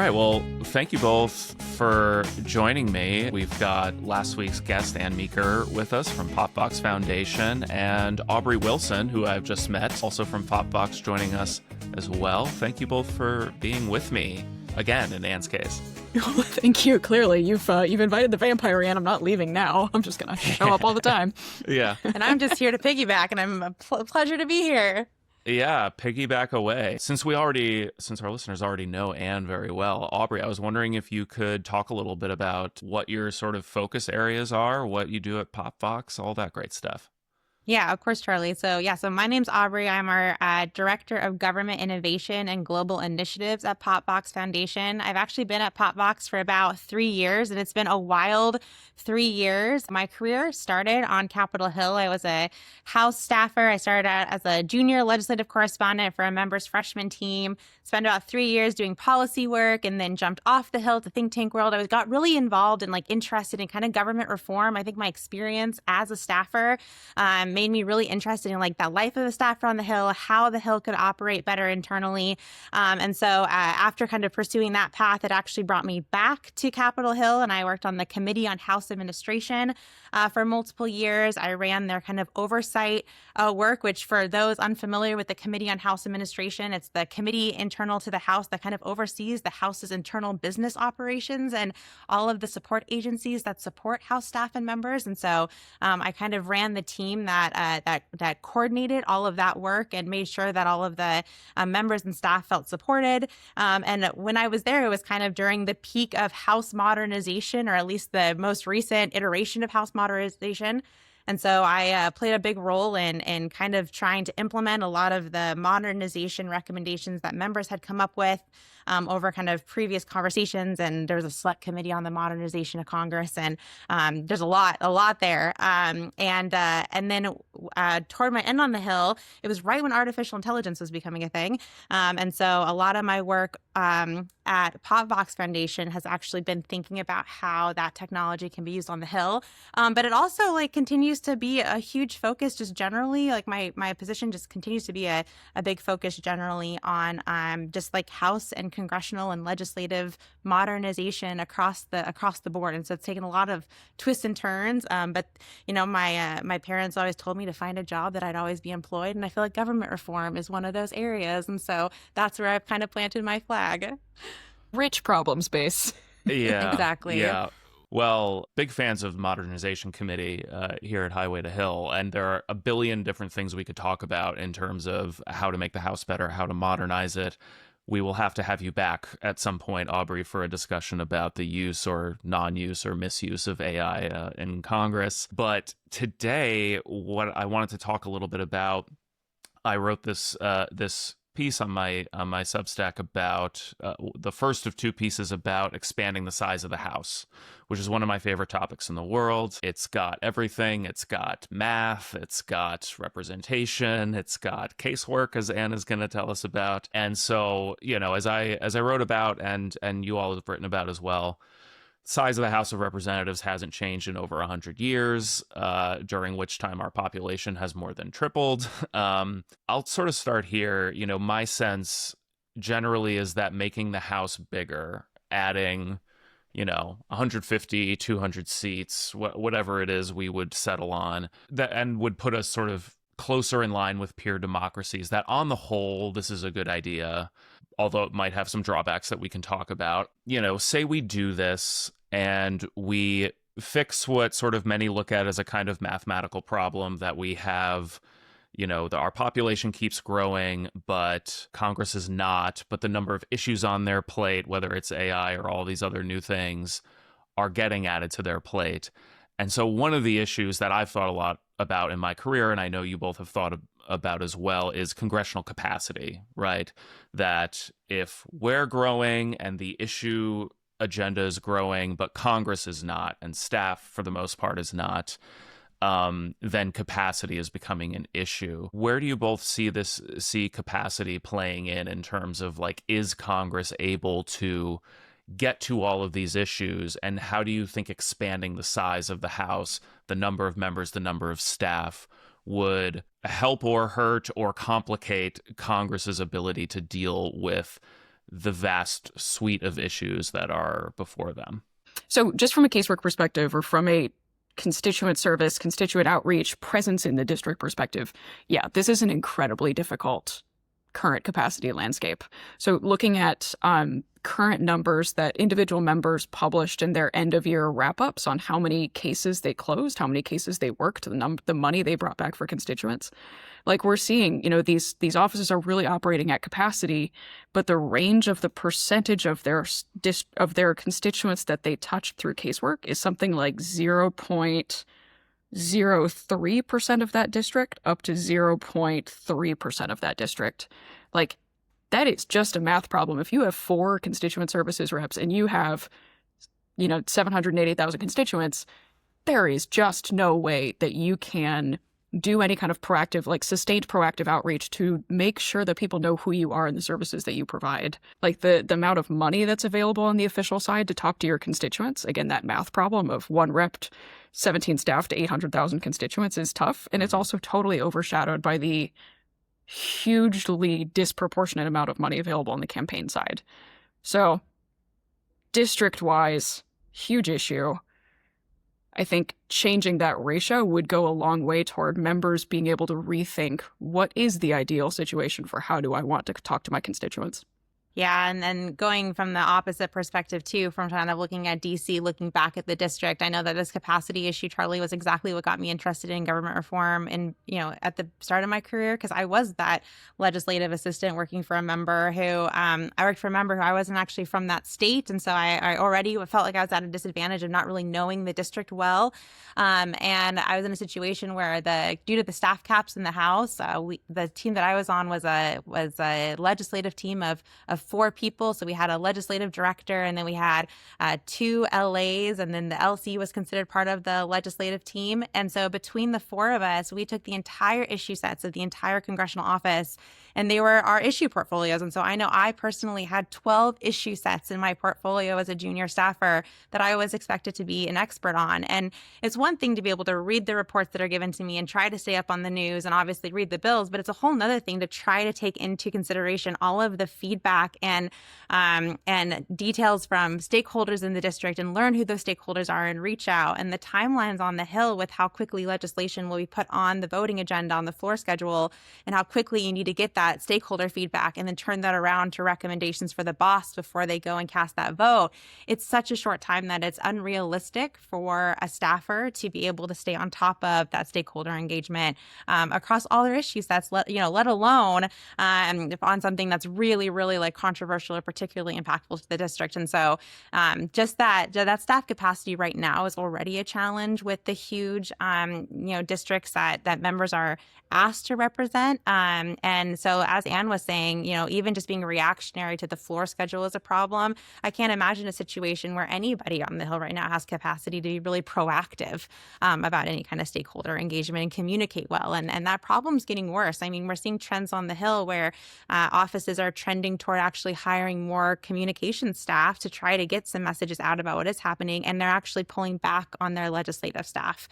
right. Well, thank you both for joining me. We've got last week's guest, Ann Meeker, with us from POPVOX Foundation, and Aubrey Wilson, who I've just met, also from POPVOX, joining us as well. Thank you both for being with me again, in Ann's case. Thank you. Clearly, you've invited the vampire in. I'm not leaving now. I'm just going to show up all the time. Yeah. And I'm just here to piggyback, and I'm a pleasure to be here. Yeah, piggyback away. Since our listeners already know Anne very well, Aubrey, I was wondering if you could talk a little bit about what your sort of focus areas are, what you do at POPVOX, all that great stuff. Yeah, of course, Charlie. So my name's Aubrey. I'm our Director of Government Innovation and Global Initiatives at POPVOX Foundation. I've actually been at POPVOX for about 3 years, and it's been a wild 3 years. My career started on Capitol Hill. I was a House staffer. I started out as a junior legislative correspondent for a member's freshman team, spent about 3 years doing policy work, and then jumped off the Hill to think tank world. I got really involved and interested in kind of government reform. I think my experience as a staffer made me really interested in the life of a staffer on the Hill, how the Hill could operate better internally. And so after kind of pursuing that path, it actually brought me back to Capitol Hill, and I worked on the Committee on House Administration for multiple years. I ran their kind of oversight work, which for those unfamiliar with the Committee on House Administration, it's the committee internal to the House that kind of oversees the House's internal business operations and all of the support agencies that support House staff and members. And so I kind of ran the team that coordinated all of that work and made sure that all of the members and staff felt supported. And when I was there, it was kind of during the peak of House modernization, or at least the most recent iteration of House modernization. And so I played a big role in kind of trying to implement a lot of the modernization recommendations that members had come up with over kind of previous conversations. And there was a select committee on the modernization of Congress, and there's a lot there. And then toward my end on the Hill, it was right when artificial intelligence was becoming a thing. And so a lot of my work at POPVOX Foundation has actually been thinking about how that technology can be used on the Hill. But it also continues to be a huge focus just generally. My position just continues to be a big focus generally on just House and congressional and legislative modernization across the board. And so it's taken a lot of twists and turns. But my parents always told me to find a job that I'd always be employed. And I feel like government reform is one of those areas. And so that's where I've kind of planted my flag. Rich problem space. Yeah. Exactly. Yeah. Well, big fans of Modernization Committee here at Highway to Hill, and there are a billion different things we could talk about in terms of how to make the House better, how to modernize it. We will have to have you back at some point, Aubrey, for a discussion about the use or non-use or misuse of AI in Congress. But today, what I wanted to talk a little bit about, I wrote this piece on my Substack about the first of two pieces about expanding the size of the House, which is one of my favorite topics in the world. It's got everything. It's got math. It's got representation. It's got casework, as Anne is going to tell us about. And so, as I wrote about, and you all have written about as well, size of the House of Representatives hasn't changed in over 100 years, during which time our population has more than tripled. I'll sort of start here. My sense generally is that making the House bigger, adding, 150, 200 seats, whatever it is we would settle on, that and would put us sort of closer in line with peer democracies, that on the whole, this is a good idea, although it might have some drawbacks that we can talk about. Say we do this and we fix what sort of many look at as a kind of mathematical problem that we have. Our population keeps growing, but Congress is not. But the number of issues on their plate, whether it's AI or all these other new things, are getting added to their plate. And so one of the issues that I've thought a lot about in my career, and I know you both have thought about as well, is congressional capacity, right? That if we're growing and the issue agenda is growing, but Congress is not, and staff for the most part is not, then capacity is becoming an issue. Where do you both see capacity playing in terms of is Congress able to get to all of these issues, and how do you think expanding the size of the House, the number of members, the number of staff, would help or hurt or complicate Congress's ability to deal with the vast suite of issues that are before them. So just from a casework perspective, or from a constituent service, constituent outreach, presence in the district perspective, yeah, this is an incredibly difficult current capacity landscape. So looking at current numbers that individual members published in their end of year wrap-ups on how many cases they closed, how many cases they worked, the money they brought back for constituents, like we're seeing, these offices are really operating at capacity, but the range of the percentage of their constituents that they touched through casework is something like 0.03% of that district up to 0.3% of that district. Like, that is just a math problem. If you have 4 constituent services reps and you have, 780,000 constituents, there is just no way that you can do any kind of proactive, like sustained proactive outreach to make sure that people know who you are and the services that you provide. Like the amount of money that's available on the official side to talk to your constituents, again, that math problem of 1 rep, 17 staff to 800,000 constituents is tough. And it's also totally overshadowed by the hugely disproportionate amount of money available on the campaign side. So district-wise, huge issue. I think changing that ratio would go a long way toward members being able to rethink what is the ideal situation for how do I want to talk to my constituents. Yeah, and then going from the opposite perspective too, from kind of looking at DC, looking back at the district, I know that this capacity issue, Charlie, was exactly what got me interested in government reform and, at the start of my career, because I was that legislative assistant working for a member who, I worked for a member who I wasn't actually from that state. And so I already felt like I was at a disadvantage of not really knowing the district well. And I was in a situation where due to the staff caps in the House, the team that I was on was a legislative team of 4 people. So we had a legislative director, and then we had 2 LAs, and then the LC was considered part of the legislative team. And so between the 4 of us, we took the entire issue sets of the entire congressional office, and they were our issue portfolios. And so I know I personally had 12 issue sets in my portfolio as a junior staffer that I was expected to be an expert on. And it's one thing to be able to read the reports that are given to me and try to stay up on the news and obviously read the bills, but it's a whole nother thing to try to take into consideration all of the feedback and details from stakeholders in the district and learn who those stakeholders are and reach out, and the timelines on the Hill with how quickly legislation will be put on the voting agenda on the floor schedule and how quickly you need to get that stakeholder feedback and then turn that around to recommendations for the boss before they go and cast that vote. It's such a short time that it's unrealistic for a staffer to be able to stay on top of that stakeholder engagement across all their issues. That's let alone on something that's really, really like controversial or particularly impactful to the district. And so just that staff capacity right now is already a challenge with the huge districts that members are asked to represent. And so as Anne was saying, even just being reactionary to the floor schedule is a problem. I can't imagine a situation where anybody on the Hill right now has capacity to be really proactive about any kind of stakeholder engagement and communicate well. And that problem's getting worse. I mean, we're seeing trends on the Hill where offices are trending toward actually hiring more communication staff to try to get some messages out about what is happening. And they're actually pulling back on their legislative staff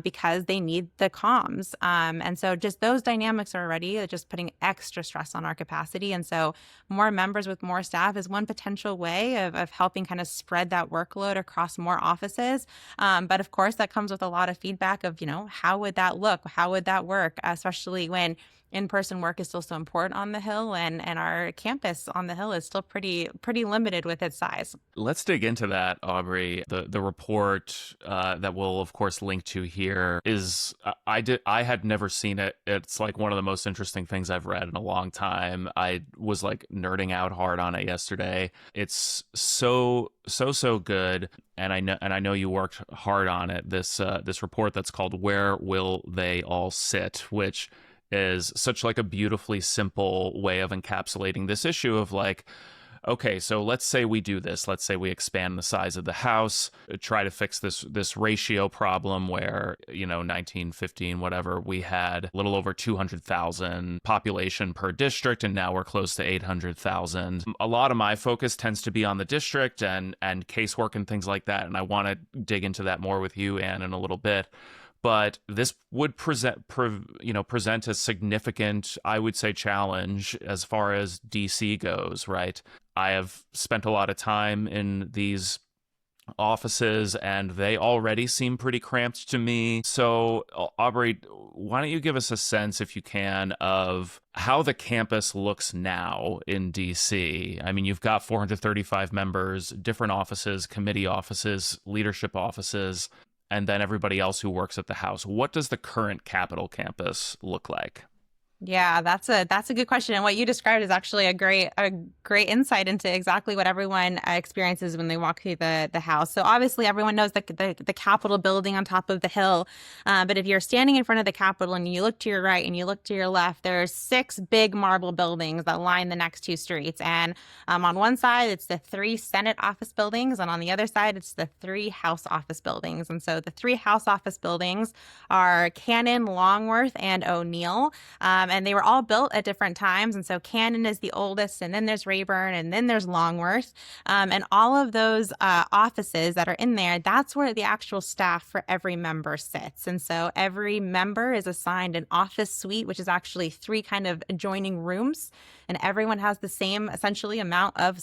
because they need the comms. And so just those dynamics are already just putting extra stress on our capacity. And so more members with more staff is one potential way of helping kind of spread that workload across more offices. But of course, that comes with a lot of feedback of, how would that look? How would that work? Especially when in-person work is still so important on the Hill, and our campus on the Hill is still pretty limited with its size. Let's dig into that, Aubrey. The report that we'll of course link to here is I had never seen it. It's like one of the most interesting things I've read in a long time. I was like nerding out hard on it yesterday. It's so good, and I know you worked hard on it. This report that's called "Where Will They All Sit," which is such like a beautifully simple way of encapsulating this issue of like, okay, so let's say we do this. Let's say we expand the size of the House, try to fix this ratio problem where, 1915, whatever, we had a little over 200,000 population per district, and now we're close to 800,000. A lot of my focus tends to be on the district and casework and things like that, and I want to dig into that more with you, Anne, in a little bit. But this would present a significant, I would say, challenge as far as DC goes, right? I have spent a lot of time in these offices, and they already seem pretty cramped to me. So, Aubrey, why don't you give us a sense, if you can, of how the campus looks now in DC? I mean, you've got 435 members, different offices, committee offices, leadership offices, and then everybody else who works at the house. What does the current Capitol campus look like? Yeah, that's a good question. And what you described is actually a great insight into exactly what everyone experiences when they walk through the house. So obviously everyone knows the Capitol building on top of the hill. But if you're standing in front of the Capitol and you look to your right and you look to your left, there's 6 big marble buildings that line the next 2 streets. And on one side, it's the 3 Senate office buildings, and on the other side, it's the 3 House office buildings. And so the 3 House office buildings are Cannon, Longworth, and O'Neill. And they were all built at different times. And so Cannon is the oldest, and then there's Rayburn, and then there's Longworth. And all of those offices that are in there, that's where the actual staff for every member sits. And so every member is assigned an office suite, which is actually 3 kind of adjoining rooms. And everyone has the same essentially amount of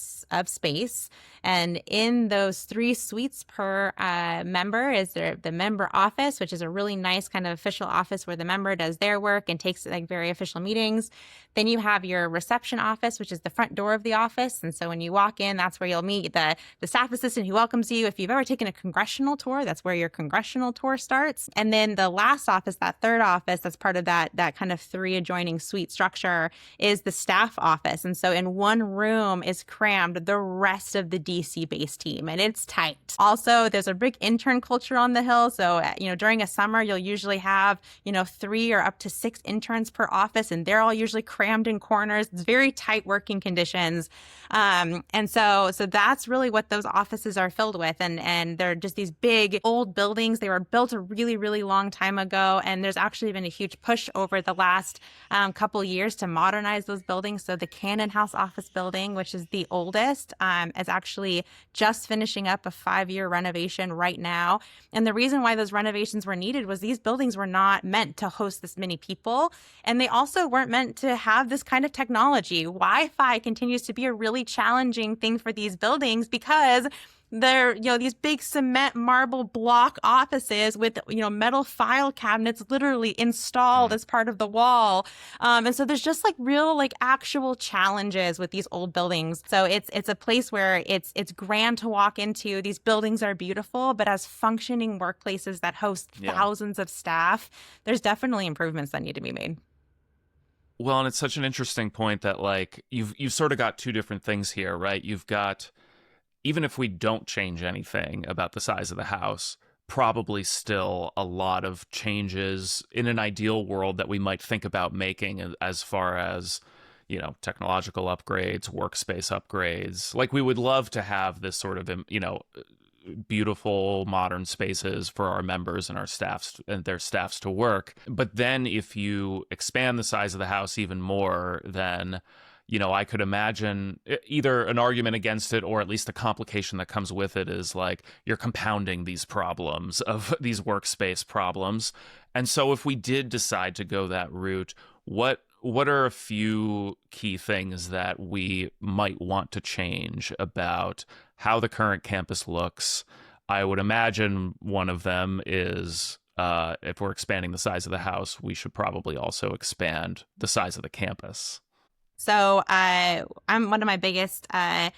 space. And in those 3 suites per member is the member office, which is a really nice kind of official office where the member does their work and takes like very official meetings. Then you have your reception office, which is the front door of the office. And so when you walk in, that's where you'll meet the staff assistant who welcomes you. If you've ever taken a congressional tour, that's where your congressional tour starts. And then the last office, that third office, that's part of that kind of 3 adjoining suite structure, is the staff office. And so in one room is crammed the rest of the DC based team, and it's tight. Also, there's a big intern culture on the Hill. So, during a summer, you'll usually have, 3 or up to 6 interns per office, and they're all usually crammed in corners. It's very tight working conditions. And so that's really what those offices are filled with. And they're just these big old buildings. They were built a really, really long time ago. And there's actually been a huge push over the last couple years to modernize those buildings. So the Cannon House office building, which is the oldest, is actually just finishing up a 5-year renovation right now. And the reason why those renovations were needed was these buildings were not meant to host this many people. And they also weren't meant to have this kind of technology. Wi-Fi continues to be a really challenging thing for these buildings because they're, these big cement marble block offices with, metal file cabinets literally installed as part of the wall. And so there's just like real, like actual challenges with these old buildings. So it's a place where it's grand to walk into. These buildings are beautiful, but as functioning workplaces that host thousands of staff, there's definitely improvements that need to be made. Well, and it's such an interesting point that like you've sort of got 2 different things here, right? You've got, even if we don't change anything about the size of the house, probably still a lot of changes in an ideal world that we might think about making as far as, technological upgrades, workspace upgrades. Like we would love to have this sort of, beautiful modern spaces for our members and our staffs and their staffs to work. But then if you expand the size of the house even more, then I could imagine either an argument against it or at least the complication that comes with it is like you're compounding these problems of these workspace problems. And so if we did decide to go that route, what are a few key things that we might want to change about how the current campus looks? I would imagine one of them is if we're expanding the size of the house, we should probably also expand the size of the campus. So I'm one of my biggest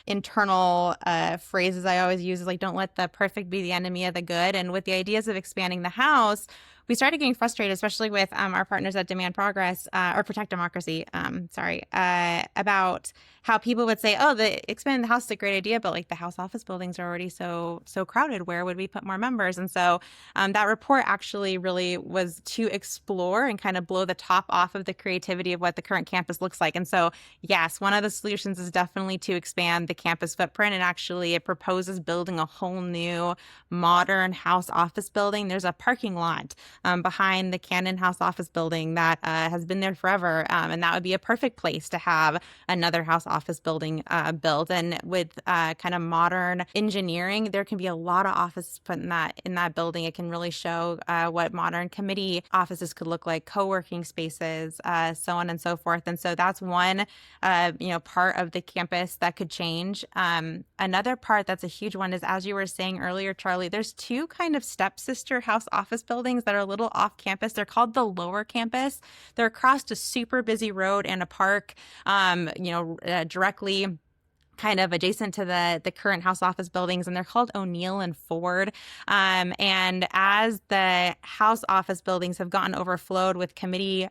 internal phrases I always use is like, don't let the perfect be the enemy of the good. And with the ideas of expanding the house, we started getting frustrated, especially with our partners at Demand Progress or Protect Democracy, about how people would say, oh, the expanding the house is a great idea, but like the house office buildings are already so crowded. Where would we put more members? And so that report actually really was to explore and kind of blow the top off of the creativity of what the current campus looks like. And so, yes, one of the solutions is definitely to expand the campus footprint. And actually it proposes building a whole new modern house office building. There's a parking lot behind the Cannon House office building that has been there forever. And that would be a perfect place to have another house office building built. And with kind of modern engineering, there can be a lot of offices put in that building. It can really show what modern committee offices could look like, co-working spaces, so on and so forth. And so that's one part of the campus that could change. Another part that's a huge one is, as you were saying earlier, Charlie, there's two kind of stepsister house office buildings that are a little off campus. They're called the lower campus. They're across a super busy road and a park, directly kind of adjacent to the current house office buildings, and they're called O'Neill and Ford. And as the house office buildings have gotten overflowed with committee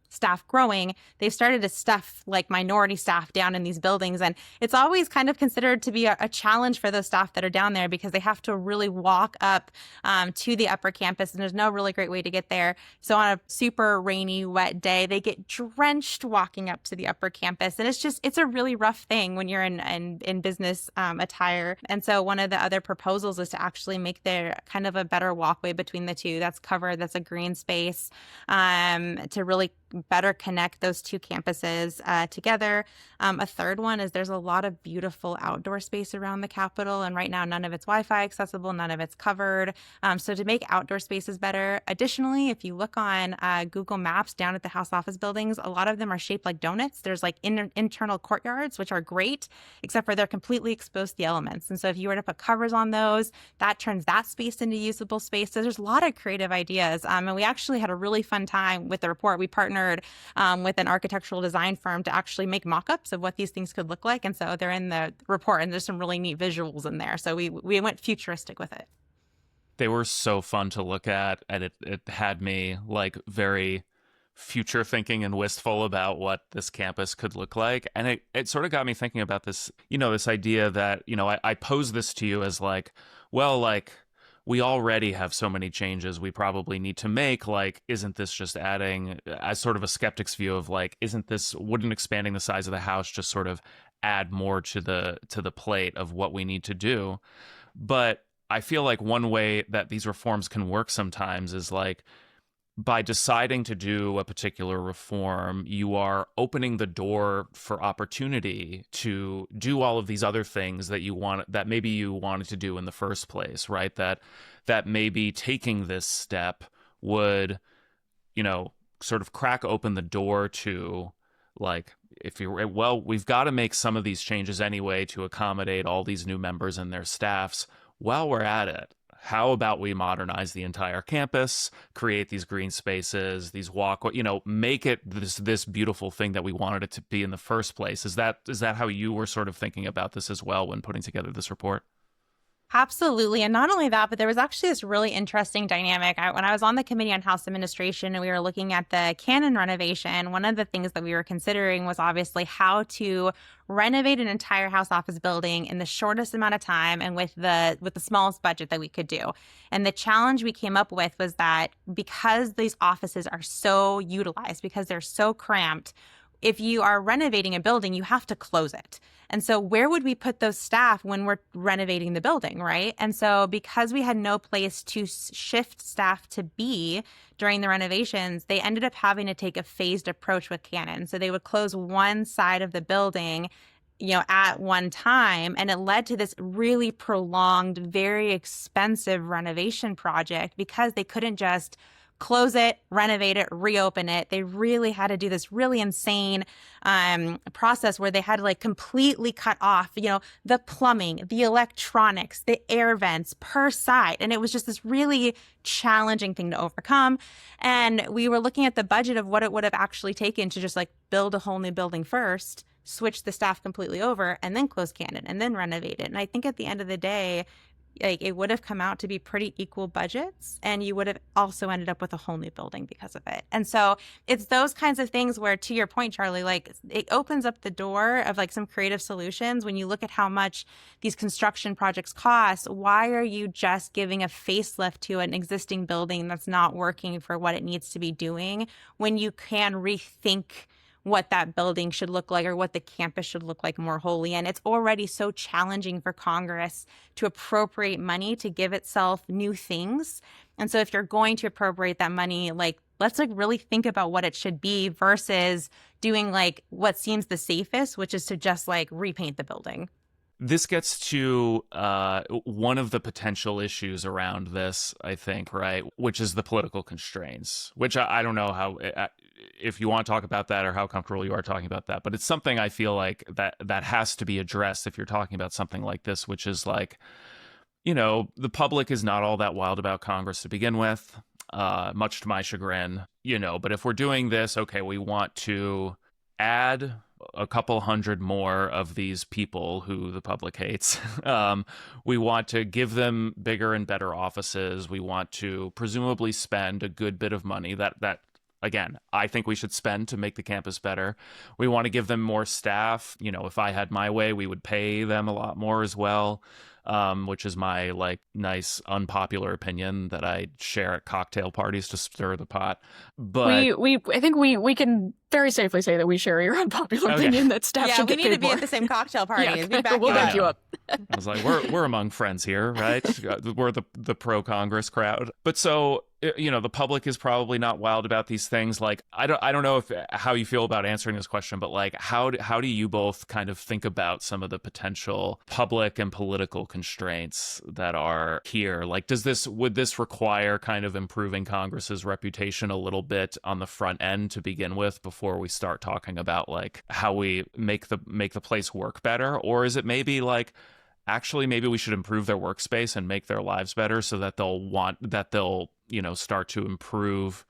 staff growing, they've started to stuff like minority staff down in these buildings. And it's always kind of considered to be a challenge for those staff that are down there, because they have to really walk up to the upper campus, and there's no really great way to get there. So on a super rainy, wet day, they get drenched walking up to the upper campus. And it's a really rough thing when you're in business attire. And so one of the other proposals is to actually make there kind of a better walkway between the two that's covered, that's a green space, to really better connect those two campuses together. A third one is there's a lot of beautiful outdoor space around the Capitol, and right now none of it's Wi-Fi accessible, none of it's covered. So to make outdoor spaces better, additionally, if you look on Google Maps down at the house office buildings, a lot of them are shaped like donuts. There's like internal courtyards, which are great, except for they're completely exposed to the elements. And so if you were to put covers on those, that turns that space into usable space. So there's a lot of creative ideas. And we actually had a really fun time with the report. We partnered with an architectural design firm to actually make mock-ups of what these things could look like. And so they're in the report, and there's some really neat visuals in there. So we went futuristic with it. They were so fun to look at, and it had me like very future thinking and wistful about what this campus could look like. And it sort of got me thinking about this, this idea that, I pose this to you as like, well, like, we already have so many changes we probably need to make. Like, isn't this just adding, as sort of a skeptic's view of like, wouldn't expanding the size of the house just sort of add more to the plate of what we need to do? But I feel like one way that these reforms can work sometimes is like, by deciding to do a particular reform, you are opening the door for opportunity to do all of these other things that maybe you wanted to do in the first place, right? That maybe taking this step would, sort of crack open the door to, like, we've got to make some of these changes anyway to accommodate all these new members and their staffs. While we're at it, how about we modernize the entire campus, create these green spaces, these make it this beautiful thing that we wanted it to be in the first place? Is that how you were sort of thinking about this as well when putting together this report? Absolutely. And not only that, but there was actually this really interesting dynamic. When I was on the Committee on House Administration and we were looking at the Cannon renovation, one of the things that we were considering was obviously how to renovate an entire house office building in the shortest amount of time and with the smallest budget that we could do. And the challenge we came up with was that because these offices are so utilized, because they're so cramped, if you are renovating a building, you have to close it. And so where would we put those staff when we're renovating the building, right? And so because we had no place to shift staff to be during the renovations, they ended up having to take a phased approach with Cannon. So they would close one side of the building, at one time. And it led to this really prolonged, very expensive renovation project because they couldn't just close it, renovate it, reopen it. They really had to do this really insane process where they had to like completely cut off, the plumbing, the electronics, the air vents per side. And it was just this really challenging thing to overcome. And we were looking at the budget of what it would have actually taken to just like build a whole new building first, switch the staff completely over, and then close Cannon and then renovate it. And I think at the end of the day, like, it would have come out to be pretty equal budgets, and you would have also ended up with a whole new building because of it. And so it's those kinds of things where, to your point, Charlie, like, it opens up the door of like some creative solutions. When you look at how much these construction projects cost, why are you just giving a facelift to an existing building that's not working for what it needs to be doing when you can rethink what that building should look like or what the campus should look like more wholly? And it's already so challenging for Congress to appropriate money to give itself new things. And so if you're going to appropriate that money, like, let's like really think about what it should be versus doing like what seems the safest, which is to just like repaint the building. This gets to one of the potential issues around this, I think, right? Which is the political constraints, which I don't know how, if you want to talk about that or how comfortable you are talking about that, but it's something I feel like that has to be addressed if you're talking about something like this, which is like, the public is not all that wild about Congress to begin with, much to my chagrin, but if we're doing this, okay, we want to add a couple hundred more of these people who the public hates. We want to give them bigger and better offices. We want to presumably spend a good bit of money that again, I think we should spend to make the campus better. We want to give them more staff. If I had my way, we would pay them a lot more as well. Which is my like nice unpopular opinion that I share at cocktail parties to stir the pot. But I think we can very safely say that we share your unpopular opinion that staff should get we need to paid be more. at the same cocktail party. Yeah, we'll back you up. I was like, we're among friends here, right? We're the pro-Congress crowd. But so, the public is probably not wild about these things. Like, I don't know how you feel about answering this question, but like, how do you both kind of think about some of the potential public and political constraints that are here? Like, would this require kind of improving Congress's reputation a little bit on the front end to begin with before we start talking about like how we make the place work better? Or is it maybe like, actually, maybe we should improve their workspace and make their lives better so that they'll start to improve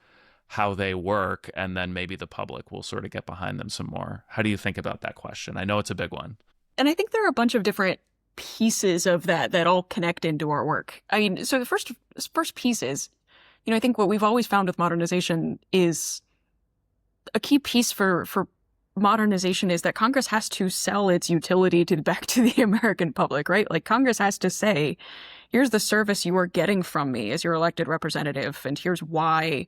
how they work, and then maybe the public will sort of get behind them some more. How do you think about that question? I know it's a big one. And I think there are a bunch of different pieces of that all connect into our work. I mean, so the first piece is, I think what we've always found with modernization is a key piece for modernization is that Congress has to sell its utility back to the American public, right? Like Congress has to say, here's the service you are getting from me as your elected representative, and here's why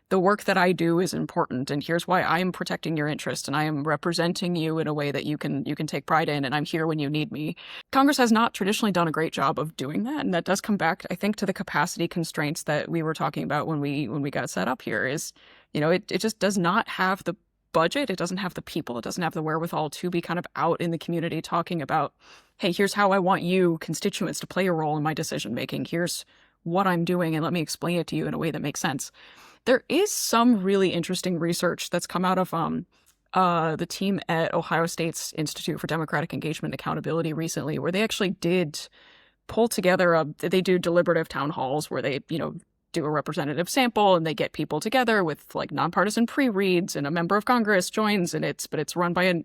the work that I do is important, and here's why I am protecting your interest, and I am representing you in a way that you can take pride in, and I'm here when you need me. Congress has not traditionally done a great job of doing that, and that does come back, I think, to the capacity constraints that we were talking about when we got set up here. Is it just does not have the budget, it doesn't have the people, it doesn't have the wherewithal to be kind of out in the community talking about, hey, here's how I want you constituents to play a role in my decision making. Here's what I'm doing, and let me explain it to you in a way that makes sense. There is some really interesting research that's come out of the team at Ohio State's Institute for Democratic Engagement and Accountability recently, where they actually did pull together they do deliberative town halls where they, do a representative sample, and they get people together with like nonpartisan pre-reads, and a member of Congress joins, and it's run by a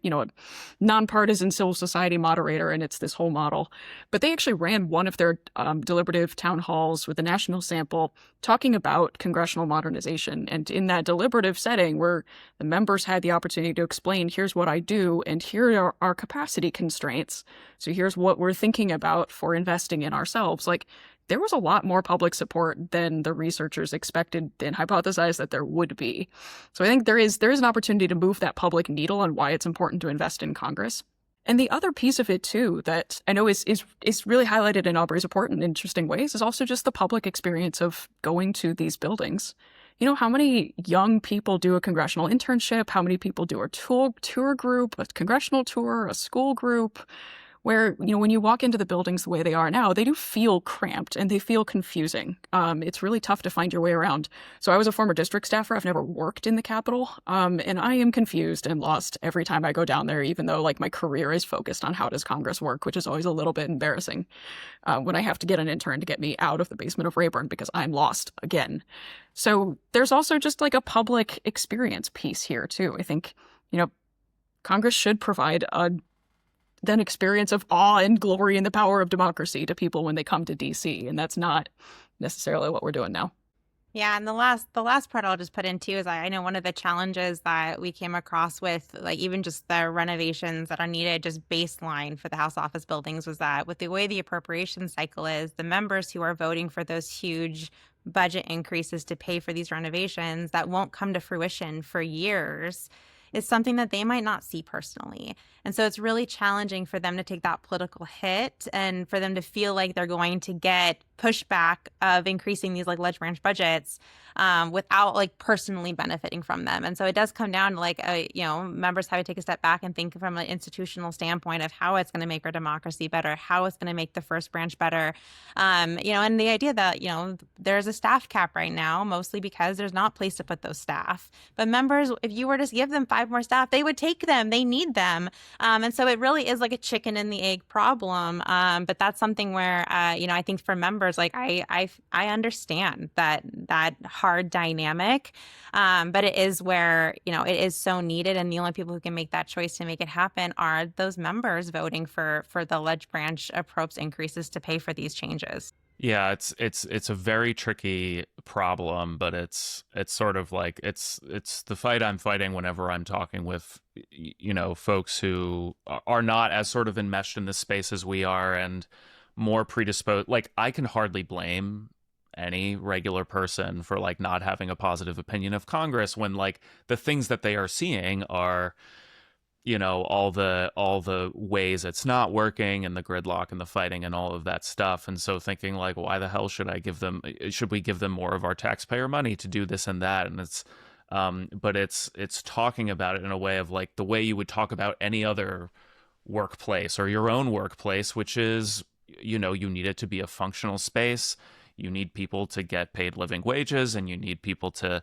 nonpartisan civil society moderator, and it's this whole model. But they actually ran one of their deliberative town halls with a national sample talking about congressional modernization, and in that deliberative setting where the members had the opportunity to explain, here's what I do, and here are our capacity constraints, so here's what we're thinking about for investing in ourselves. Like, there was a lot more public support than the researchers expected and hypothesized that there would be. So I think there is an opportunity to move that public needle on why it's important to invest in Congress. And the other piece of it, too, that I know is really highlighted in Aubrey's report in interesting ways is also just the public experience of going to these buildings. How many young people do a congressional internship? How many people do a tour group, a congressional tour, a school group? Where, when you walk into the buildings the way they are now, they do feel cramped and they feel confusing. It's really tough to find your way around. So I was a former district staffer. I've never worked in the Capitol. And I am confused and lost every time I go down there, even though like my career is focused on how does Congress work, which is always a little bit embarrassing when I have to get an intern to get me out of the basement of Rayburn because I'm lost again. So there's also just like a public experience piece here too. I think, Congress should provide an experience of awe and glory and the power of democracy to people when they come to DC. And that's not necessarily what we're doing now. Yeah, and the last part I'll just put in too is I know one of the challenges that we came across with like even just the renovations that are needed, just baseline for the House office buildings, was that with the way the appropriation cycle is, the members who are voting for those huge budget increases to pay for these renovations that won't come to fruition for years is something that they might not see personally. And so it's really challenging for them to take that political hit and for them to feel like they're going to get pushback of increasing these like ledge branch budgets without like personally benefiting from them. And so it does come down to like, members have to take a step back and think from an institutional standpoint of how it's going to make our democracy better, how it's going to make the first branch better. And the idea that, there's a staff cap right now, mostly because there's not a place to put those staff. But members, if you were to give them 5 more staff, they would take them. They need them. And so it really is like a chicken and the egg problem. But that's something where, I think for members, like I understand that hard dynamic. But it is where, it is so needed. And the only people who can make that choice to make it happen are those members voting for the ledge branch approach increases to pay for these changes. Yeah, it's a very tricky problem, but it's sort of like it's the fight I'm fighting whenever I'm talking with folks who are not as sort of enmeshed in this space as we are and more predisposed. Like, I can hardly blame any regular person for like not having a positive opinion of Congress when like the things that they are seeing are all the ways it's not working and the gridlock and the fighting and all of that stuff. And so thinking like, why the hell should we give them more of our taxpayer money to do this and that? And it's but it's talking about it in a way of like the way you would talk about any other workplace or your own workplace, which is you need it to be a functional space. You need people to get paid living wages, and you need people to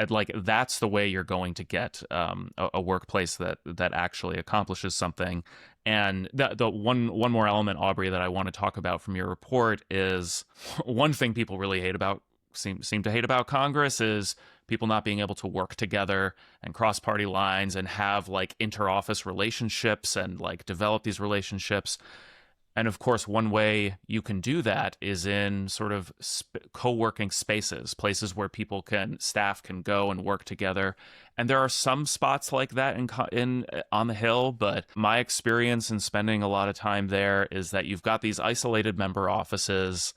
like, that's the way you're going to get a workplace that actually accomplishes something. And the one more element, Aubrey, that I want to talk about from your report is one thing people really seem to hate about Congress is people not being able to work together and cross party lines and have like inter-office relationships and like develop these relationships. And of course, one way you can do that is in sort of co-working spaces, places where staff can go and work together. And there are some spots like that on the Hill, but my experience in spending a lot of time there is that you've got these isolated member offices,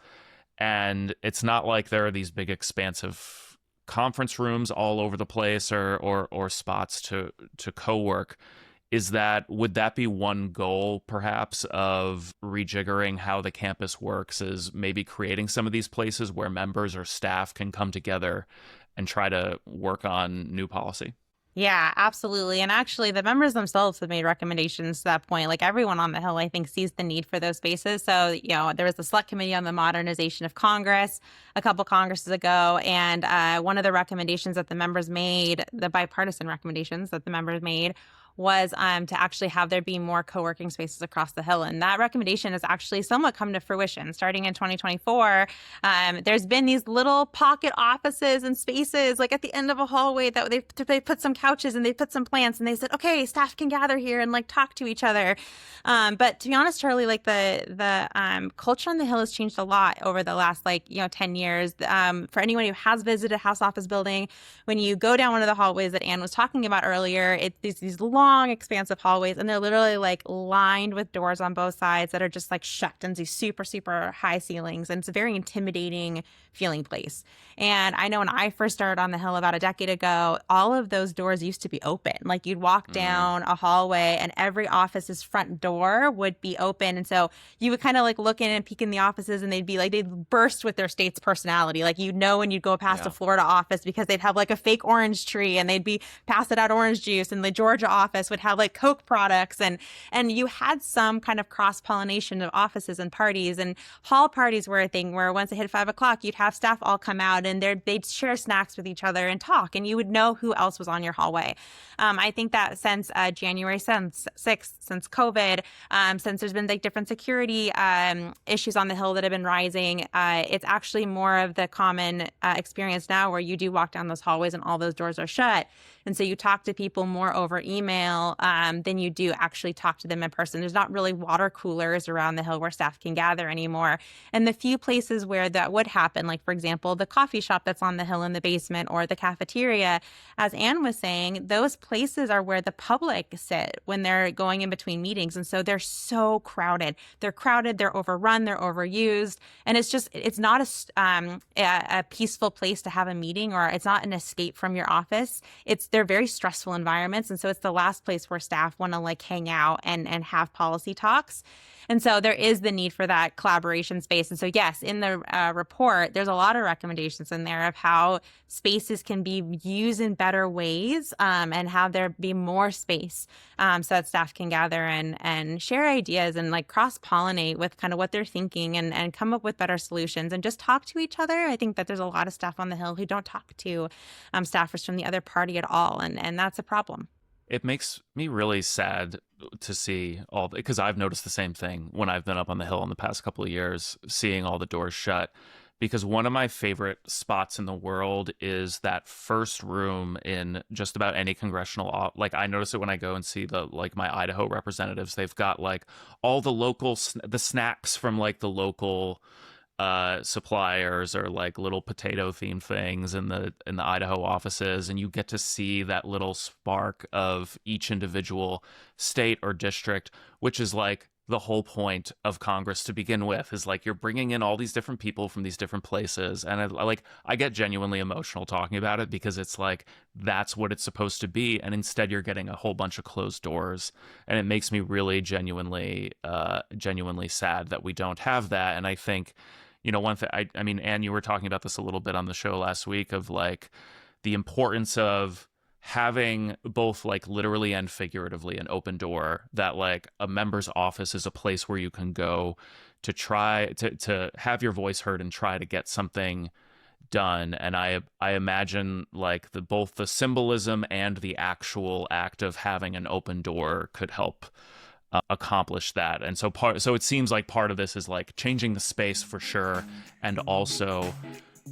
and it's not like there are these big expansive conference rooms all over the place or spots to co-work. Would that be one goal, perhaps, of rejiggering how the campus works, is maybe creating some of these places where members or staff can come together and try to work on new policy? Yeah, absolutely. And actually, the members themselves have made recommendations to that point. Like, everyone on the Hill, I think, sees the need for those spaces. So, there was the Select Committee on the Modernization of Congress a couple Congresses ago. And one of the recommendations that the members made, the bipartisan recommendations that the members made, was to actually have there be more co-working spaces across the Hill. And that recommendation has actually somewhat come to fruition. Starting in 2024, there's been these little pocket offices and spaces like at the end of a hallway that they put some couches and they put some plants and they said, okay, staff can gather here and like talk to each other. But to be honest, Charlie, like the culture on the Hill has changed a lot over the last 10 years. For anyone who has visited a House office building, when you go down one of the hallways that Anne was talking about earlier, it's these long, expansive hallways, and they're literally like lined with doors on both sides that are just like shut and these super, super high ceilings. And it's a very intimidating feeling place. And I know when I first started on the Hill about a decade ago, all of those doors used to be open. Like, you'd walk down a hallway and every office's front door would be open. And so you would kind of like look in and peek in the offices, and they'd burst with their state's personality. Like, when you'd go past a Florida office, because they'd have like a fake orange tree and they'd be passing out orange juice, and the Georgia office would have like Coke products, and you had some kind of cross-pollination of offices and parties. And hall parties were a thing where once it hit 5 o'clock, you'd have staff all come out and they'd share snacks with each other and talk, and you would know who else was on your hallway. I think that since January 6th, since COVID, since there's been like different security issues on the Hill that have been rising, it's actually more of the common experience now where you do walk down those hallways and all those doors are shut. And so you talk to people more over email email than you do actually talk to them in person. There's not really water coolers around the Hill where staff can gather anymore. And the few places where that would happen, like, for example, the coffee shop that's on the Hill in the basement or the cafeteria, as Anne was saying, those places are where the public sit when they're going in between meetings. And so they're so crowded. They're crowded, they're overrun, they're overused. And it's not a peaceful place to have a meeting, or it's not an escape from your office. They're very stressful environments. And so it's the last place where staff want to like hang out and have policy talks. And so there is the need for that collaboration space. And so, yes, in the report, there's a lot of recommendations in there of how spaces can be used in better ways and have there be more space so that staff can gather and share ideas and like cross-pollinate with kind of what they're thinking and come up with better solutions and just talk to each other. I think that there's a lot of staff on the Hill who don't talk to staffers from the other party at all. And that's a problem. It makes me really sad to see because I've noticed the same thing when I've been up on the Hill in the past couple of years, seeing all the doors shut. Because one of my favorite spots in the world is that first room in just about any congressional, like I notice it when I go and see my Idaho representatives. They've got like all the snacks from like the local suppliers or like little potato themed things in the Idaho offices, and you get to see that little spark of each individual state or district, which is like the whole point of Congress to begin with, is like you're bringing in all these different people from these different places. And I get genuinely emotional talking about it because it's like that's what it's supposed to be, and instead you're getting a whole bunch of closed doors, and it makes me really genuinely sad that we don't have that. And I think, one thing, I mean, Anne, you were talking about this a little bit on the show last week of like the importance of having both like literally and figuratively an open door, that like a member's office is a place where you can go to try to have your voice heard and try to get something done. And I imagine like both the symbolism and the actual act of having an open door could help accomplish that. And so it seems like part of this is like changing the space for sure, and also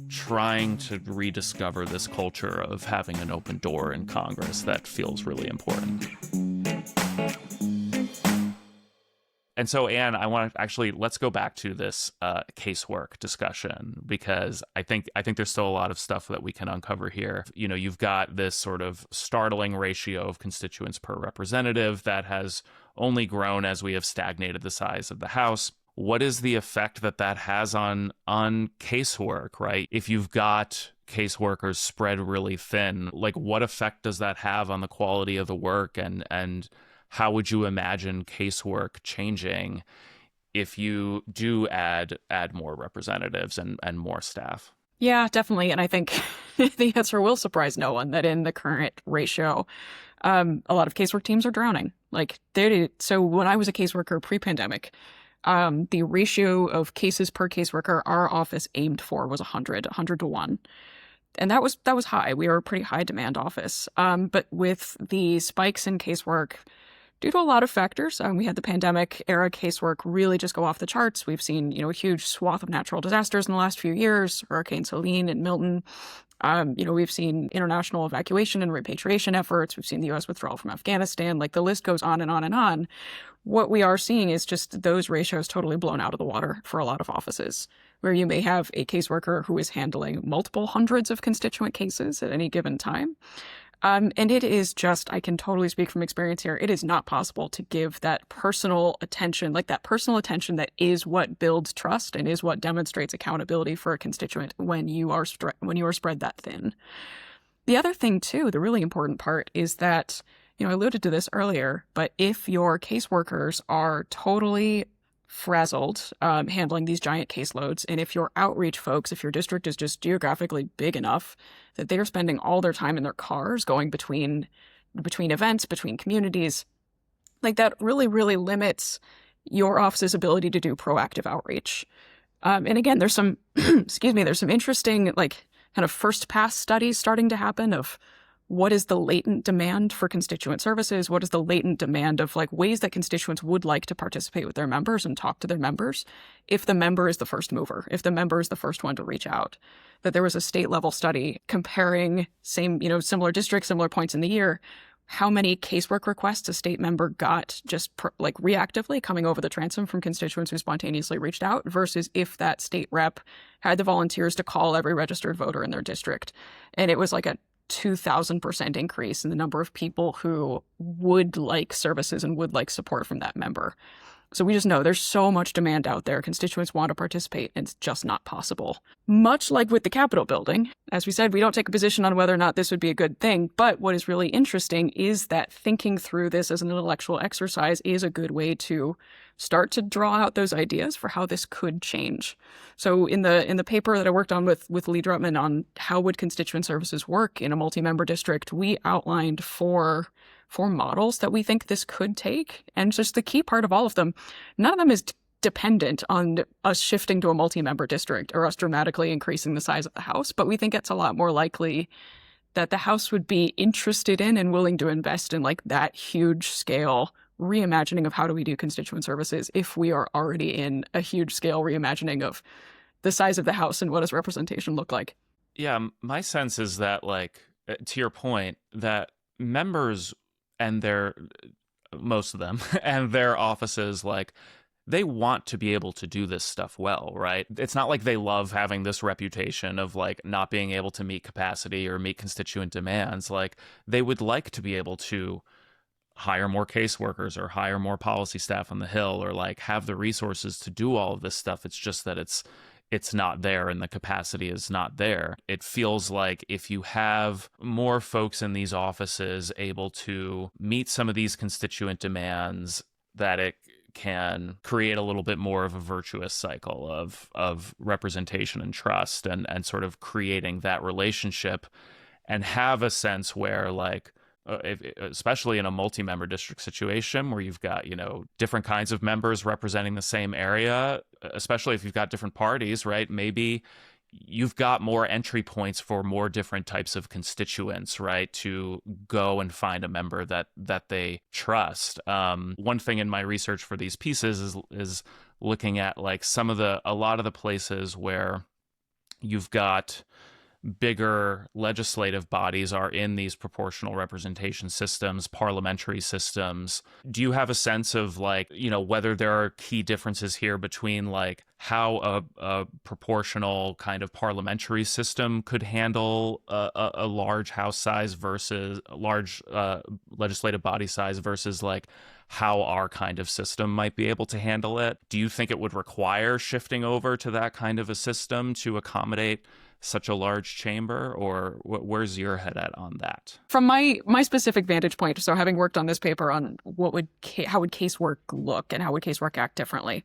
trying to rediscover this culture of having an open door in Congress that feels really important. And so, Anne, I want to let's go back to this casework discussion, because I think there's still a lot of stuff that we can uncover here. You've got this sort of startling ratio of constituents per representative that has only grown as we have stagnated the size of the House. What is the effect that has on casework, right? If you've got caseworkers spread really thin, like what effect does that have on the quality of the work, and how would you imagine casework changing if you do add more representatives and more staff? Yeah, definitely. And I think the answer will surprise no one that in the current ratio, a lot of casework teams are drowning. So when I was a caseworker pre-pandemic, the ratio of cases per caseworker our office aimed for was 100 to 1. And that was high. We were a pretty high demand office. But with the spikes in casework, due to a lot of factors, we had the pandemic era casework really just go off the charts. We've seen, a huge swath of natural disasters in the last few years, Hurricanes Helene and Milton. We've seen international evacuation and repatriation efforts. We've seen the U.S. withdrawal from Afghanistan. Like the list goes on and on and on. What we are seeing is just those ratios totally blown out of the water for a lot of offices, where you may have a caseworker who is handling multiple hundreds of constituent cases at any given time. And it is just, I can totally speak from experience here, it is not possible to give that personal attention, that is what builds trust and is what demonstrates accountability for a constituent when you are spread that thin. The other thing, too, the really important part is that, I alluded to this earlier, but if your caseworkers are totally frazzled handling these giant caseloads, and if your outreach folks, if your district is just geographically big enough that they're spending all their time in their cars going between events, between communities, like that really, really limits your office's ability to do proactive outreach. And again, there's some, there's some interesting kind of first pass studies starting to happen of what is the latent demand for constituent services? What is the latent demand of ways that constituents would like to participate with their members and talk to their members if the member is the first mover, if the member is the first one to reach out? That there was a state level study comparing similar districts, similar points in the year, how many casework requests a state member got just like reactively coming over the transom from constituents who spontaneously reached out versus if that state rep had the volunteers to call every registered voter in their district. And it was like a 2,000% increase in the number of people who would like services and would like support from that member. So we just know there's so much demand out there. Constituents want to participate, and it's just not possible. Much like with the Capitol building, as we said, we don't take a position on whether or not this would be a good thing. But what is really interesting is that thinking through this as an intellectual exercise is a good way to start to draw out those ideas for how this could change. So in the paper that I worked on with Lee Drutman on how would constituent services work in a multi-member district, we outlined four models that we think this could take. And just the key part of all of them, none of them is dependent on us shifting to a multi-member district or us dramatically increasing the size of the House. But we think it's a lot more likely that the House would be interested in and willing to invest in like that huge scale reimagining of how do we do constituent services if we are already in a huge scale reimagining of the size of the House and what does representation look like. Yeah, my sense is that, like, to your point, that members and most of them and their offices, like, they want to be able to do this stuff well, right? It's not like they love having this reputation of like not being able to meet capacity or meet constituent demands. Like, they would like to be able to hire more caseworkers or hire more policy staff on the Hill or like have the resources to do all of this stuff. It's just that it's not there and the capacity is not there. It feels like if you have more folks in these offices able to meet some of these constituent demands, that it can create a little bit more of a virtuous cycle of representation and trust and sort of creating that relationship and have a sense where like, especially in a multi-member district situation where you've got, different kinds of members representing the same area, especially if you've got different parties, right? Maybe you've got more entry points for more different types of constituents, right? To go and find a member that they trust. One thing in my research for these pieces is looking at like a lot of the places where you've got bigger legislative bodies are in these proportional representation systems, parliamentary systems. Do you have a sense of like, whether there are key differences here between like how a proportional kind of parliamentary system could handle a large House size versus a large legislative body size versus like how our kind of system might be able to handle it? Do you think it would require shifting over to that kind of a system to accommodate such a large chamber, or where's your head at on that? From my specific vantage point, so having worked on this paper on how would casework look and how would casework act differently,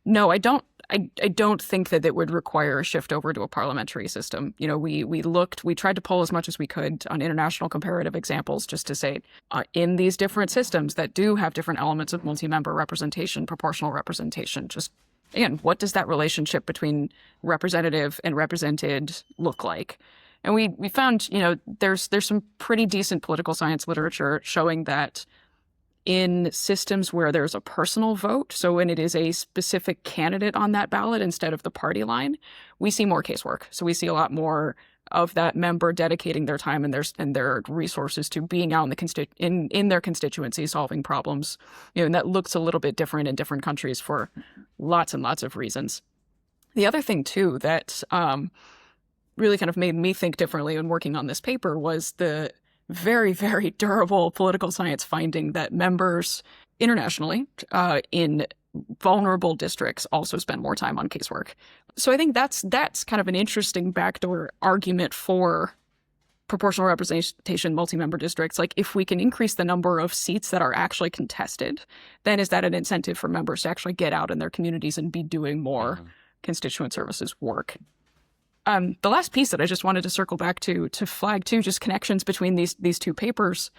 no, I don't think that it would require a shift over to a parliamentary system. We tried to pull as much as we could on international comparative examples just to say in these different systems that do have different elements of multi-member representation, proportional representation, just again, what does that relationship between representative and represented look like? And we found, there's some pretty decent political science literature showing that in systems where there's a personal vote, so when it is a specific candidate on that ballot instead of the party line, we see more casework. So we see a lot more of that member dedicating their time and their resources to being out in their constituency solving problems. And that looks a little bit different in different countries for lots and lots of reasons. The other thing too that really kind of made me think differently when working on this paper was the very, very durable political science finding that members internationally in vulnerable districts also spend more time on casework. So I think that's kind of an interesting backdoor argument for proportional representation, multi-member districts. Like, if we can increase the number of seats that are actually contested, then is that an incentive for members to actually get out in their communities and be doing more constituent services work? The last piece that I just wanted to circle back to flag too, just connections between these two papers,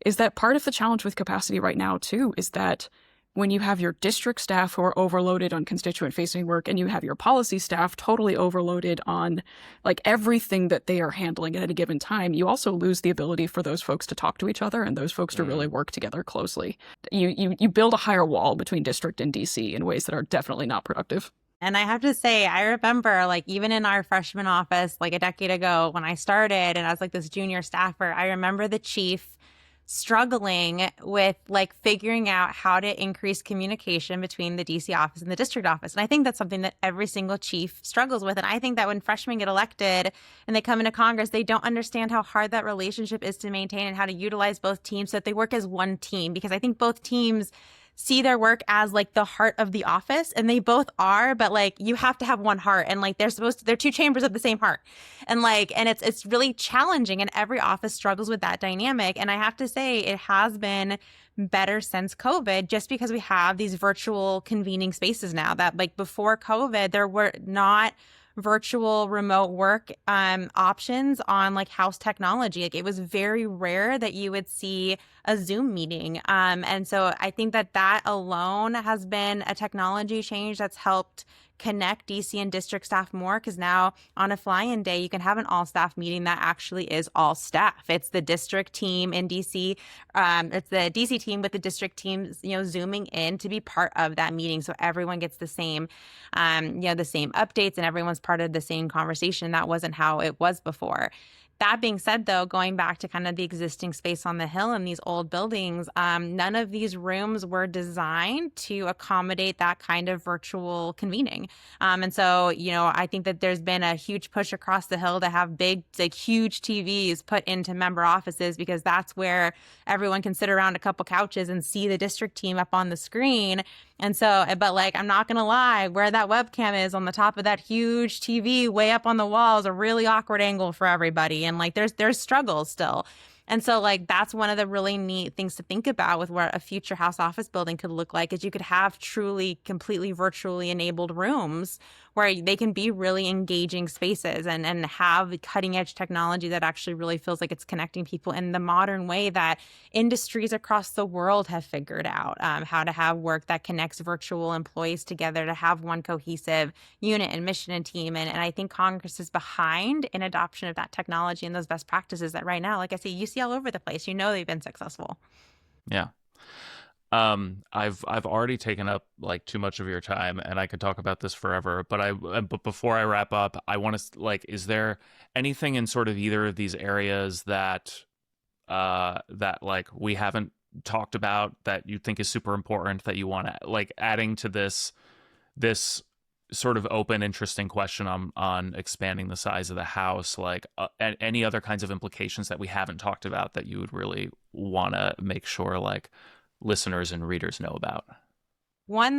is that part of the challenge with capacity right now too is that when you have your district staff who are overloaded on constituent-facing work and you have your policy staff totally overloaded on like everything that they are handling at a given time, you also lose the ability for those folks to talk to each other and those folks to really work together closely. You build a higher wall between district and DC in ways that are definitely not productive. And I have to say, I remember like even in our freshman office, like a decade ago when I started and I was like this junior staffer, I remember the chief struggling with like figuring out how to increase communication between the DC office and the district office. And I think that's something that every single chief struggles with. And I think that when freshmen get elected and they come into Congress, they don't understand how hard that relationship is to maintain and how to utilize both teams so that they work as one team. Because I think both teams see their work as like the heart of the office, and they both are, but like you have to have one heart, and like they're two chambers of the same heart, and like and it's really challenging, and every office struggles with that dynamic. And I have to say it has been better since COVID, just because we have these virtual convening spaces now that like before COVID there were not virtual remote work options on like house technology. Like it was very rare that you would see a Zoom meeting. And so I think that that alone has been a technology change that's helped connect DC and district staff more, because now on a fly-in day, you can have an all-staff meeting that actually is all staff. It's the district team in DC. It's the DC team with the district teams, Zooming in to be part of that meeting. So everyone gets the same, the same updates, and everyone's part of the same conversation. That wasn't how it was before. That being said, though, going back to kind of the existing space on the Hill and these old buildings, none of these rooms were designed to accommodate that kind of virtual convening. And so, I think that there's been a huge push across the Hill to have big, like huge TVs put into member offices, because that's where everyone can sit around a couple couches and see the district team up on the screen. And so, but like, I'm not going to lie, where that webcam is on the top of that huge TV way up on the wall is a really awkward angle for everybody. And like, there's struggles still. And so like, that's one of the really neat things to think about with what a future House office building could look like, is you could have truly completely virtually enabled rooms where they can be really engaging spaces and have cutting edge technology that actually really feels like it's connecting people in the modern way that industries across the world have figured out, how to have work that connects virtual employees together to have one cohesive unit and mission and team. And I think Congress is behind in adoption of that technology and those best practices that right now, like I say, you see all over the place. They've been successful. Yeah. I've already taken up like too much of your time, and I could talk about this forever. But before I wrap up, I want to like, is there anything in sort of either of these areas that like we haven't talked about that you think is super important, that you want to like adding to this sort of open, interesting question on expanding the size of the House, like and any other kinds of implications that we haven't talked about that you would really want to make sure like listeners and readers know about? One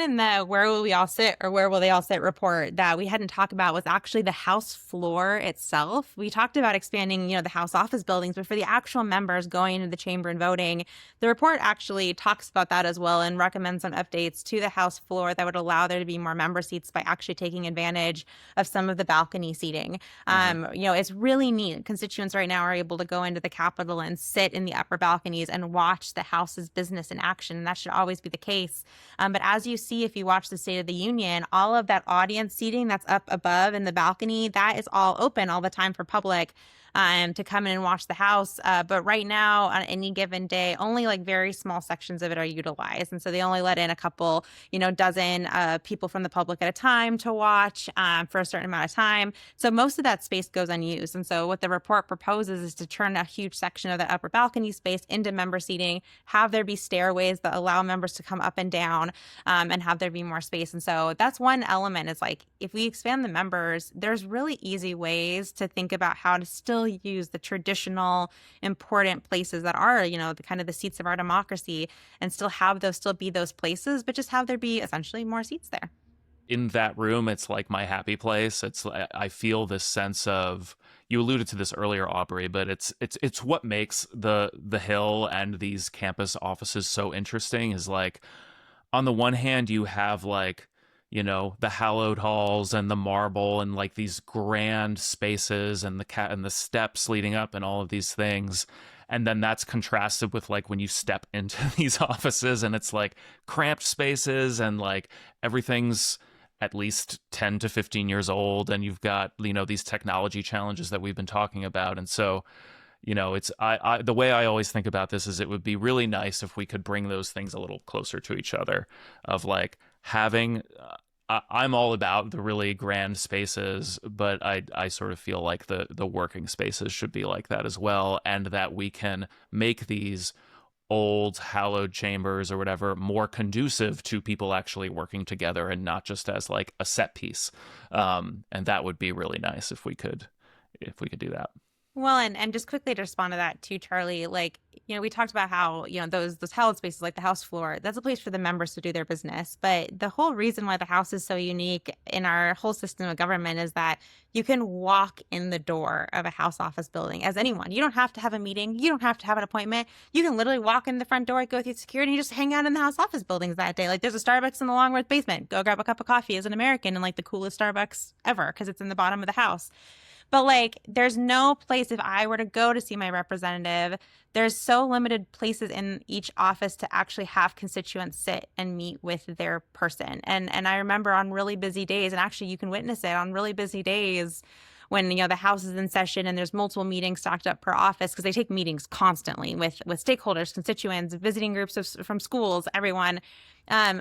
in the Where Will We All Sit, or Where Will They All Sit report that we hadn't talked about was actually the House floor itself. We talked about expanding, the House office buildings, but for the actual members going into the chamber and voting, the report actually talks about that as well and recommends some updates to the House floor that would allow there to be more member seats by actually taking advantage of some of the balcony seating. It's really neat. Constituents right now are able to go into the Capitol and sit in the upper balconies and watch the House's business in action. And that should always be the case. But as you see, if you watch the State of the Union, all of that audience seating that's up above in the balcony, that is all open all the time for public to come in and watch the House. But right now, on any given day, only like very small sections of it are utilized. And so they only let in a couple, dozen people from the public at a time to watch for a certain amount of time. So most of that space goes unused. And so what the report proposes is to turn a huge section of the upper balcony space into member seating, have there be stairways that allow members to come up and down, and have there be more space. And so that's one element, is like, if we expand the members, there's really easy ways to think about how to still use the traditional important places that are, the kind of the seats of our democracy, and still have those still be those places, but just have there be essentially more seats there. In that room, it's like my happy place. It's I feel this sense of, you alluded to this earlier, Aubrey, but it's what makes the Hill and these campus offices so interesting, is like, on the one hand, you have like, the hallowed halls and the marble and like these grand spaces and the steps leading up and all of these things. And then that's contrasted with like when you step into these offices and it's like cramped spaces and like everything's at least 10 to 15 years old. And you've got, these technology challenges that we've been talking about. And so, it's the way I always think about this is it would be really nice if we could bring those things a little closer to each other, of like having I'm all about the really grand spaces, but I sort of feel like the working spaces should be like that as well, and that we can make these old hallowed chambers or whatever more conducive to people actually working together and not just as like a set piece. And that would be really nice if we could do that. Well, and just quickly to respond to that too, Charlie, like, we talked about how, those hallowed spaces like the House floor, that's a place for the members to do their business. But the whole reason why the House is so unique in our whole system of government is that you can walk in the door of a House office building as anyone. You don't have to have a meeting. You don't have to have an appointment. You can literally walk in the front door, go through security, and you just hang out in the House office buildings that day. Like, there's a Starbucks in the Longworth basement. Go grab a cup of coffee as an American in like the coolest Starbucks ever because it's in the bottom of the house. But like, there's no place, if I were to go to see my representative, there's so limited places in each office to actually have constituents sit and meet with their person. And I remember on really busy days, and actually you can witness it on really busy days when, the House is in session and there's multiple meetings stocked up per office, because they take meetings constantly with stakeholders, constituents, visiting groups from schools, everyone.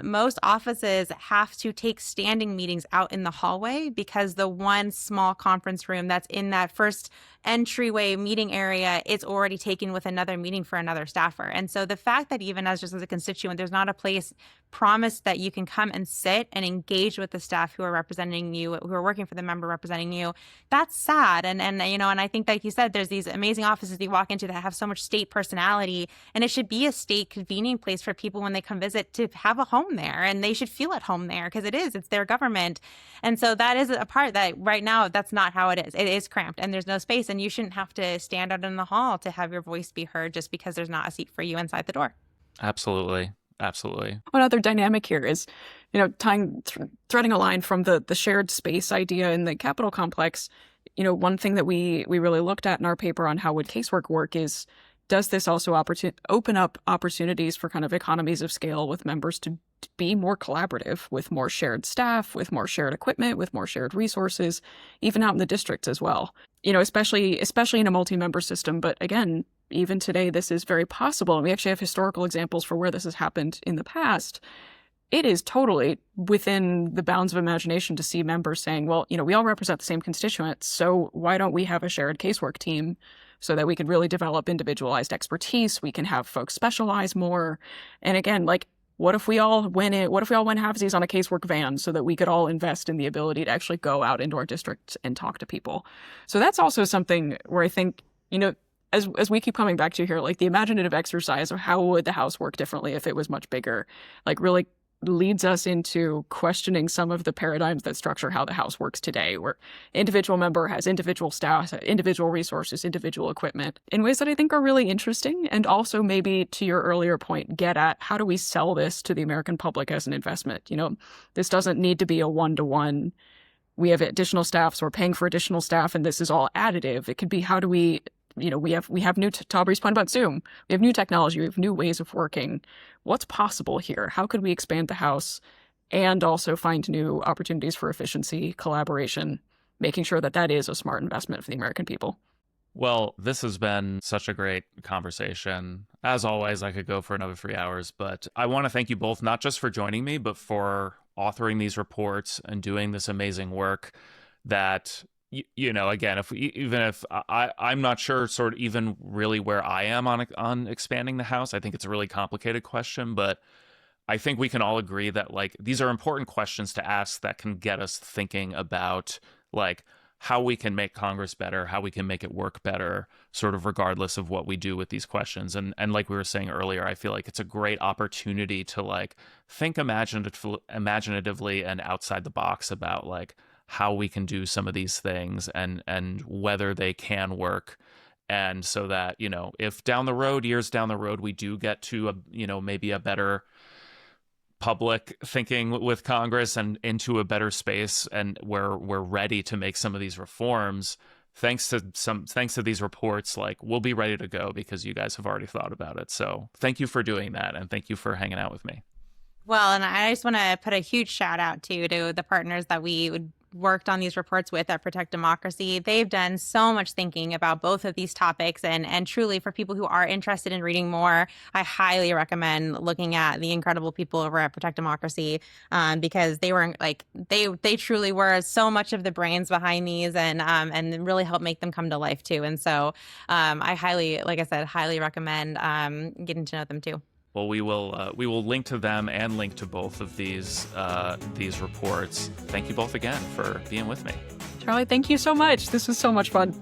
Most offices have to take standing meetings out in the hallway because the one small conference room that's in that first entryway meeting area, it's already taken with another meeting for another staffer. And so the fact that even as just as a constituent, there's not a place promised that you can come and sit and engage with the staff who are representing you, who are working for the member representing you, that's sad. And I think, like you said, there's these amazing offices that you walk into that have so much state personality, and it should be a state convening place for people when they come visit to have a home there, and they should feel at home there because it's their government. And so that is a part that right now, that's not how it is. It is cramped and there's no space, and you shouldn't have to stand out in the hall to have your voice be heard just because there's not a seat for you inside the door. Absolutely. Absolutely. One other dynamic here is, threading a line from the shared space idea in the Capitol complex. One thing that we really looked at in our paper on how would casework work is, does this also open up opportunities for kind of economies of scale with members to be more collaborative, with more shared staff, with more shared equipment, with more shared resources, even out in the districts as well? Especially in a multi-member system. But again, even today, this is very possible. And we actually have historical examples for where this has happened in the past. It is totally within the bounds of imagination to see members saying, well, we all represent the same constituents, so why don't we have a shared casework team so that we can really develop individualized expertise? We can have folks specialize more. And again, like, what if we all went halvesies on a casework van so that we could all invest in the ability to actually go out into our districts and talk to people? So that's also something where I think, as we keep coming back to here, like the imaginative exercise of how would the House work differently if it was much bigger, like really leads us into questioning some of the paradigms that structure how the House works today, where individual member has individual staff, individual resources, individual equipment, in ways that I think are really interesting. And also, maybe to your earlier point, get at how do we sell this to the American public as an investment? This doesn't need to be a one-to-one. We have additional staff, so we're paying for additional staff, and this is all additive. It could be, how do we have new, to Aubrey's point about Zoom, we have new technology, we have new ways of working. What's possible here? How could we expand the House and also find new opportunities for efficiency, collaboration, making sure that is a smart investment for the American people? Well, this has been such a great conversation. As always, I could go for another 3 hours, but I want to thank you both, not just for joining me, but for authoring these reports and doing this amazing work that, again, if I'm not sure sort of even really where I am on expanding the House. I think it's a really complicated question, but I think we can all agree that like these are important questions to ask that can get us thinking about like how we can make Congress better, how we can make it work better, sort of regardless of what we do with these questions. And like we were saying earlier, I feel like it's a great opportunity to like think imaginatively and outside the box about like how we can do some of these things and whether they can work. And so that, if years down the road, we do get to maybe a better public thinking with Congress and into a better space, and where we're ready to make some of these reforms, thanks to these reports, like we'll be ready to go because you guys have already thought about it. So thank you for doing that, and thank you for hanging out with me. Well, and I just want to put a huge shout out to the partners that we would worked on these reports with at Protect Democracy. They've done so much thinking about both of these topics. And truly, for people who are interested in reading more, I highly recommend looking at the incredible people over at Protect Democracy, because they were they truly were so much of the brains behind these, and really helped make them come to life too. And so I highly, like I said, highly recommend getting to know them too. Well, we will link to them and link to both of these reports. Thank you both again for being with me. Charlie, thank you so much. This was so much fun.